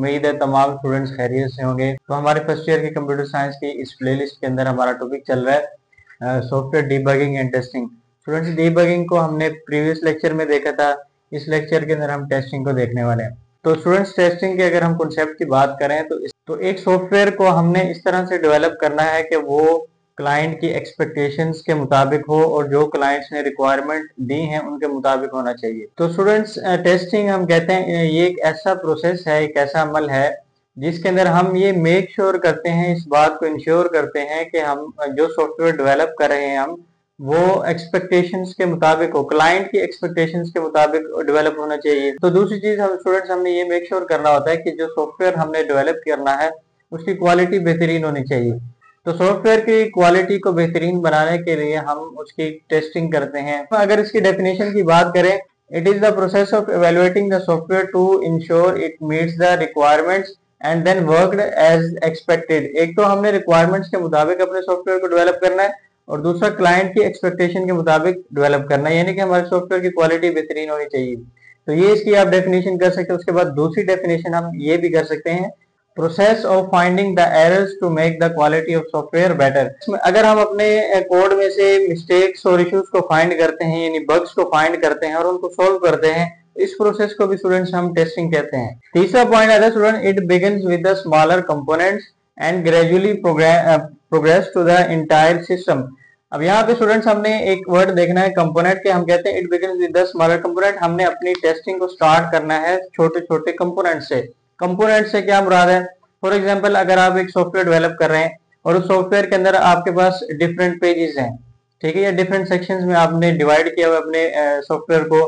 उम्मीद है तमाम स्टूडेंट्स खैरियत से होंगे। तो हमारे फर्स्ट ईयर के कंप्यूटर साइंस की इस प्लेलिस्ट के अंदर हमारा टॉपिक चल रहा है software debugging and testing. Students, debugging को हमने प्रीवियस लेक्चर में देखा था, इस लेक्चर के अंदर हम टेस्टिंग को देखने वाले हैं। तो स्टूडेंट्स, टेस्टिंग के अगर हम कॉन्सेप्ट की बात करें तो एक सॉफ्टवेयर को हमने इस तरह से डेवलप करना है कि वो क्लाइंट की एक्सपेक्टेशंस के मुताबिक हो और जो क्लाइंट्स ने रिक्वायरमेंट दी हैं उनके मुताबिक होना चाहिए। तो स्टूडेंट्स, टेस्टिंग हम कहते हैं ये एक ऐसा प्रोसेस है, एक ऐसा अमल है जिसके अंदर हम ये मेक श्योर करते हैं, इस बात को इंश्योर करते हैं कि हम जो सॉफ्टवेयर डेवलप कर रहे हैं हम वो एक्सपेक्टेशंस के मुताबिक हो, क्लाइंट की एक्सपेक्टेशंस के मुताबिक डेवलप होना चाहिए। तो दूसरी चीज हम स्टूडेंट्स हमने ये मेक श्योर करना होता है कि जो सॉफ्टवेयर हमने डेवलप करना है उसकी क्वालिटी बेहतरीन होनी चाहिए। तो सॉफ्टवेयर की क्वालिटी को बेहतरीन बनाने के लिए हम उसकी टेस्टिंग करते हैं। अगर इसकी डेफिनेशन की बात करें, it is the process of evaluating the software to ensure it meets the requirements and then worked as expected. एक तो हमने रिक्वायरमेंट्स के मुताबिक अपने सॉफ्टवेयर को डेवलप करना है और दूसरा क्लाइंट की एक्सपेक्टेशन के मुताबिक डेवलप करना है, यानी कि हमारे सॉफ्टवेयर की क्वालिटी बेहतरीन होनी चाहिए। तो ये इसकी आप डेफिनेशन कर सकते हैं। उसके बाद दूसरी डेफिनेशन हम ये भी कर सकते हैं, process of finding the errors to make the quality of software better. अगर हम अपने कोड में से मिस्टेक्स और इश्यूज को फाइंड करते हैं, यानी बग्स को फाइंड करते हैं और उनको सोल्व करते हैं, इस प्रोसेस को भी स्टूडेंट्स हम टेस्टिंग कहते हैं। तीसरा पॉइंट आता है student, it begins with the smaller components and gradually progress to the entire system. अब यहाँ पे स्टूडेंट्स हमने एक वर्ड देखना है कंपोनेंट के, हम कहते हैं it begins with the smaller component. हमने अपनी टेस्टिंग को स्टार्ट करना है छोटे छोटे कंपोनेंट से। कंपोनेंट से क्या मुराद है? फॉर एग्जांपल, अगर आप एक सॉफ्टवेयर डेवलप कर रहे हैं और उस सॉफ्टवेयर के अंदर आपके पास डिफरेंट पेजेस हैं, ठीक है, या डिफरेंट सेक्शंस में आपने डिवाइड किया हुआ अपने सॉफ्टवेयर को।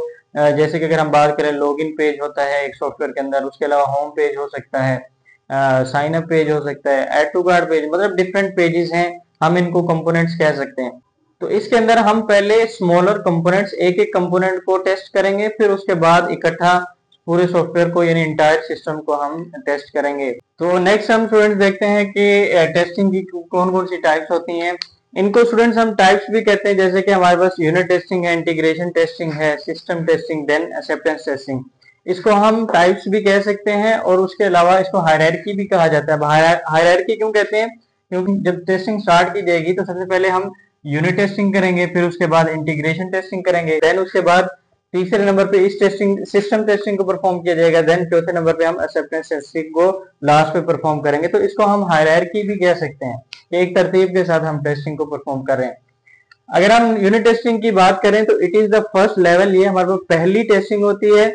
जैसे कि अगर हम बात करें, लॉगिन पेज होता है एक सॉफ्टवेयर के अंदर, उसके अलावा होम पेज हो सकता है, साइन अप पेज हो सकता है, ऐड टू कार्ट पेज, मतलब डिफरेंट पेजेस हैं, हम इनको कंपोनेंट्स कह सकते हैं। तो इसके अंदर हम पहले स्मॉलर कंपोनेंट्स, एक एक कंपोनेंट को टेस्ट करेंगे, फिर उसके बाद इकट्ठा पूरे सॉफ्टवेयर को यानी इंटायर सिस्टम को हम टेस्ट करेंगे। तो नेक्स्ट हम स्टूडेंट्स देखते हैं कि टेस्टिंग की कौन कौन सी टाइप्स होती हैं। इनको स्टूडेंट्स हम टाइप्स भी कहते हैं, जैसे कि हमारे पास यूनिट टेस्टिंग है, इंटीग्रेशन टेस्टिंग है, system testing, then acceptance testing. इसको हम टाइप्स भी कह सकते हैं और उसके अलावा इसको हायरार्की भी कहा जाता है। हायरार्की क्यों कहते हैं? क्योंकि जब टेस्टिंग स्टार्ट की जाएगी तो सबसे पहले हम यूनिट टेस्टिंग करेंगे, फिर उसके बाद इंटीग्रेशन टेस्टिंग करेंगे, देन उसके बाद तीसरे नंबर पे इस टेस्टिंग सिस्टम टेस्टिंग को परफॉर्म किया जाएगा, देन चौथे नंबर पे हम एक्सेप्टेंस टेस्टिंग को लास्ट पे परफॉर्म करेंगे। तो इसको हम हायरार्की भी कह सकते हैं, एक तरतीब के साथ हम टेस्टिंग को परफॉर्म कर रहे हैं। अगर हम यूनिट टेस्टिंग की बात करें तो it is the first level, ये हमारे पास पहली टेस्टिंग होती है।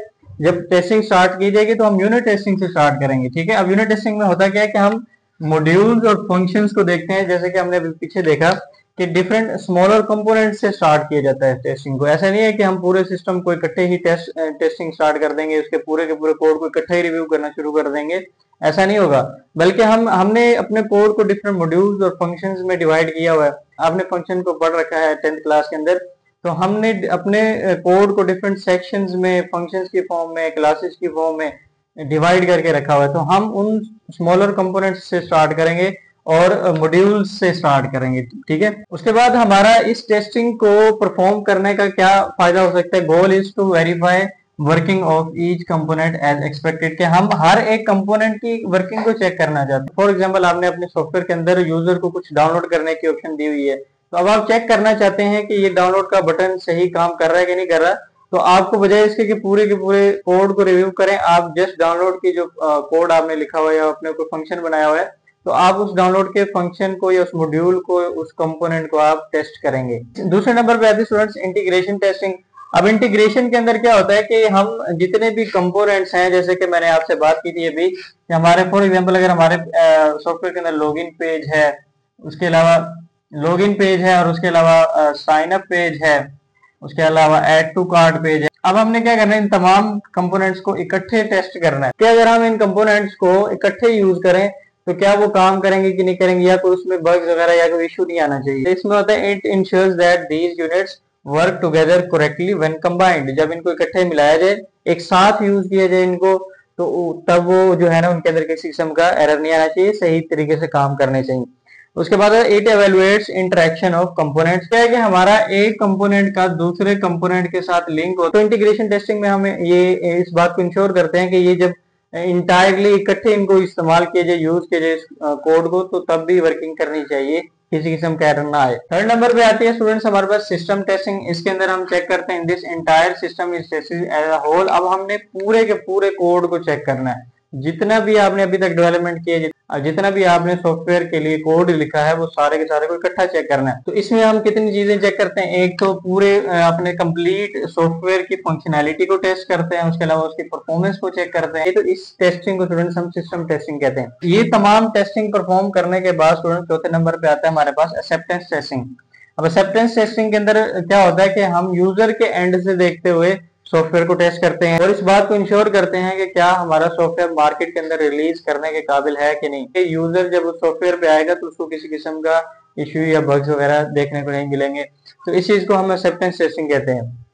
जब टेस्टिंग स्टार्ट की जाएगी तो हम यूनिट टेस्टिंग से स्टार्ट करेंगे, ठीक है। अब यूनिट टेस्टिंग में होता क्या है कि हम मॉड्यूल्स और फंक्शंस को देखते हैं, जैसे कि हमने अभी पीछे देखा कि डिफरेंट स्मॉलर कंपोनेंट से स्टार्ट किया जाता है टेस्टिंग को। ऐसा नहीं है कि हम पूरे सिस्टम को इकट्ठे ही टेस्टिंग स्टार्ट कर देंगे, उसके पूरे के पूरे कोड को इकट्ठे ही रिव्यू करना शुरू कर देंगे, ऐसा नहीं होगा। बल्कि हमने अपने कोड को डिफरेंट मॉड्यूल्स और फंक्शंस में डिवाइड किया हुआ है। आपने फंक्शन को पढ़ रखा है 10th क्लास के अंदर, तो हमने अपने कोड को डिफरेंट सेक्शंस में, फंक्शंस की फॉर्म में, क्लासेस की फॉर्म में डिवाइड करके रखा हुआ है। तो हम उन स्मॉलर कंपोनेंट्स से स्टार्ट करेंगे और मॉड्यूल्स से स्टार्ट करेंगे, ठीक है। उसके बाद हमारा इस टेस्टिंग को परफॉर्म करने का क्या फायदा हो सकता है? Goal is to verify working of each component as expected, कि हम हर एक कंपोनेंट की वर्किंग को चेक करना चाहते हैं। फॉर एग्जांपल, आपने अपने सॉफ्टवेयर के अंदर यूजर को कुछ डाउनलोड करने की ऑप्शन दी हुई है, तो अब आप चेक करना चाहते हैं कि ये डाउनलोड का बटन सही काम कर रहा है कि नहीं कर रहा। तो आपको बजाय इसके कि पूरे के पूरे कोड को रिव्यू करें, आप जस्ट डाउनलोड की जो कोड आपने लिखा हुआ है या अपने कोई फंक्शन बनाया हुआ है, तो आप उस डाउनलोड के फंक्शन को या उस मॉड्यूल को, उस कंपोनेंट को आप टेस्ट करेंगे। दूसरे नंबर पे आती है स्टूडेंट्स इंटीग्रेशन टेस्टिंग। अब इंटीग्रेशन के अंदर क्या होता है कि हम जितने भी कंपोनेंट्स हैं, जैसे कि मैंने आपसे बात की थी अभी कि हमारे फॉर एग्जांपल अगर हमारे सॉफ्टवेयर के अंदर लॉगिन पेज है, उसके अलावा लॉगिन पेज है और उसके अलावा साइन अप पेज है, उसके अलावा ऐड टू कार्ट पेज है। अब हमने क्या करना है, इन तमाम कंपोनेंट्स को इकट्ठे टेस्ट करना है कि अगर हम इन कंपोनेंट्स को इकट्ठे यूज करें तो क्या वो काम करेंगे कि नहीं करेंगे, या कोई उसमें बग्स वगैरह या कोई इशू नहीं आना चाहिए। इसमें होता है it ensures that these units work together correctly when combined. जब इनको इकट्ठे मिलाया जाए, एक साथ यूज किया जाए इनको, तो तब वो जो है ना, उनके अंदर किसी किस्म का एरर नहीं आना चाहिए, सही तरीके से काम करने चाहिए। उसके बाद इट एवेलुएट्स इंटरेक्शन ऑफ कंपोनेंट्स, क्या है कि हमारा एक कंपोनेंट का दूसरे कंपोनेंट के साथ लिंक हो। तो इंटीग्रेशन टेस्टिंग में हमें ये इस बात को इंश्योर करते हैं कि ये जब इंटायरली इकट्ठे इनको इस्तेमाल किए जाए, यूज किए जाए कोड को, तो तब भी वर्किंग करनी चाहिए, किसी किस्म का एरर ना आए। थर्ड नंबर पे आती है स्टूडेंट्स हमारे पास सिस्टम टेस्टिंग। इसके अंदर हम चेक करते हैं this entire system is tested as a whole. अब हमने पूरे के पूरे कोड को चेक करना है, जितना भी आपने अभी तक डेवलपमेंट किया, जितना भी आपने सॉफ्टवेयर के लिए कोड लिखा है, वो सारे के सारे को इकट्ठा चेक करना है। तो इसमें हम कितनी चीजें चेक करते हैं, एक तो पूरे अपने कंप्लीट सॉफ्टवेयर की फंक्शनैलिटी को टेस्ट करते हैं, उसके अलावा उसकी परफॉर्मेंस को चेक करते हैं। तो इस टेस्टिंग को स्टूडेंट्स हम सिस्टम टेस्टिंग कहते हैं। ये तमाम टेस्टिंग परफॉर्म करने के बाद स्टूडेंट चौथे नंबर पे आता है हमारे पास एक्सेप्टेंस टेस्टिंग। अब एक्सेप्टेंस टेस्टिंग के अंदर क्या होता है कि हम यूजर के एंड से देखते हुए सॉफ्टवेयर को टेस्ट करते हैं और इस बात को इंश्योर करते हैं कि क्या हमारा सॉफ्टवेयर मार्केट के अंदर रिलीज करने के काबिल है कि नहीं। यूजर जब उस सॉफ्टवेयर पे आएगा तो उसको किसी किस्म का इश्यू या बग्स वगैरह देखने को नहीं मिलेंगे। तो इस चीज को हम एक्सेप्टेंस टेस्टिंग कहते हैं।